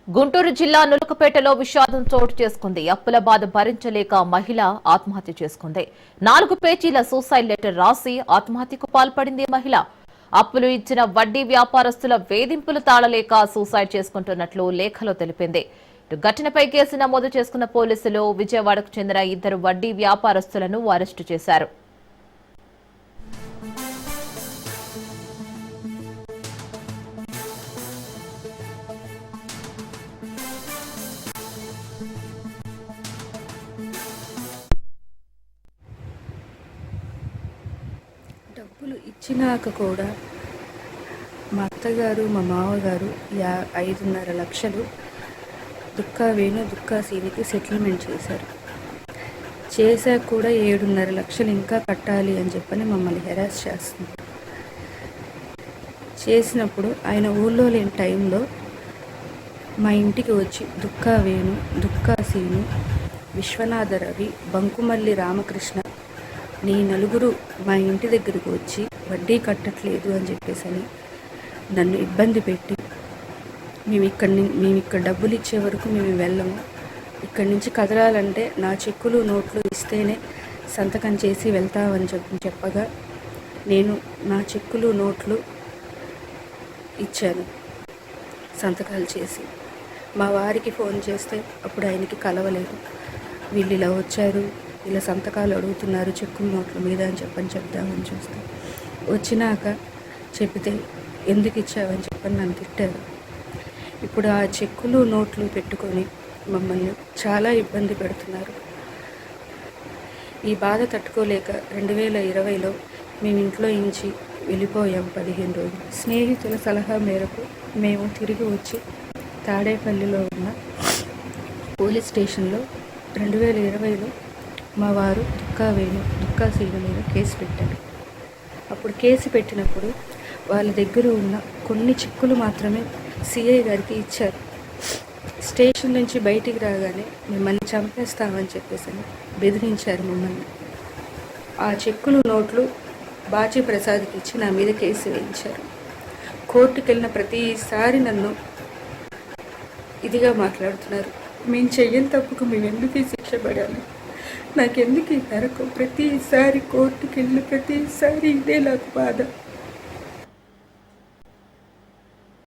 గుంటూరు జిల్లా నులకపేటలో విషాదం చోటు చేసుకుంది. అప్పుల బాధ భరించలేక మహిళ ఆత్మహత్య చేసుకుంది. 4 పేజీల సూసైడ్ లెటర్ రాసి ఆత్మహత్యకు పాల్పడింది మహిళ. అప్పులు ఇచ్చిన వడ్డీ వ్యాపారస్తుల వేధింపులు తాళలేక సూసైడ్ చేసుకుంటున్నట్లు లేఖలో తెలిపింది. ఘటనపై కేసు నమోదు చేసుకున్న పోలీసులు విజయవాడకు చెందిన 2 వడ్డీ వ్యాపారస్తులను అరెస్టు చేశారు. డబ్బులు ఇచ్చినాక కూడా మా అత్తగారు మా మామగారు 5.5 లక్షలు దుక్కా సీనికి సెటిల్మెంట్ చేశారు. చేశాక కూడా 7.5 లక్షలు ఇంకా కట్టాలి అని చెప్పని మమ్మల్ని హెరాస్ చేస్తున్నారు. చేసినప్పుడు ఆయన ఊళ్ళో లేని టైంలో మా ఇంటికి వచ్చి దుక్కా సీను, విశ్వనాథ రవి, బంకుమల్లి రామకృష్ణ నీ 4 మా ఇంటి దగ్గరకు వచ్చి వడ్డీ కట్టట్లేదు అని చెప్పేసి నన్ను ఇబ్బంది పెట్టి మేము ఇక్కడ డబ్బులు ఇచ్చే వరకు మేము వెళ్ళము, ఇక్కడి నుంచి కదలాలంటే నా చెక్కులు నోట్లు ఇస్తేనే సంతకం చేసి వెళ్తామని చెప్పగా నేను నా చెక్కులు నోట్లు ఇచ్చాను సంతకాలు చేసి. మా వారికి ఫోన్ చేస్తే అప్పుడు ఆయనకి కలవలేదు. వీళ్ళు ఇలా వచ్చారు, ఇలా సంతకాలు అడుగుతున్నారు చెక్కుల నోట్ల మీద అని చెప్దామని చూస్తే వచ్చినాక చెప్తే ఎందుకు ఇచ్చావని చెప్పని నన్ను తిట్టారు. ఇప్పుడు ఆ చెక్కులు నోట్లు పెట్టుకొని మమ్మల్ని చాలా ఇబ్బంది పెడుతున్నారు. ఈ బాధ తట్టుకోలేక 2020లో మేము ఇంట్లో నుంచి వెళ్ళిపోయాం 15 రోజులు. స్నేహితుల సలహా మేరకు మేము తిరిగి వచ్చి తాడేపల్లిలో ఉన్న పోలీస్ స్టేషన్లో 2020లో మా వారు దుక్కా సీను మీద కేసు పెట్టారు. అప్పుడు కేసు పెట్టినప్పుడు వాళ్ళ దగ్గర ఉన్న కొన్ని చెక్కులు మాత్రమే సిఐ గారికి ఇచ్చారు. స్టేషన్ నుంచి బయటికి రాగానే మిమ్మల్ని చంపేస్తామని చెప్పేసి బెదిరించారు మమ్మల్ని. ఆ చెక్కులు నోట్లు బాజీ ప్రసాద్కి ఇచ్చి నా మీద కేసు వేయించారు. కోర్టుకు వెళ్ళిన ప్రతిసారి నన్ను ఇదిగా మాట్లాడుతున్నారు. మేము చెయ్యని తప్పుకు మేము ఎందుకు శిక్ష పడాలి, నాకెందుకు ఈ నరకం, ప్రతిసారి కోర్టుకు వెళ్ళిన ప్రతిసారి ఇదే నాకు బాధ.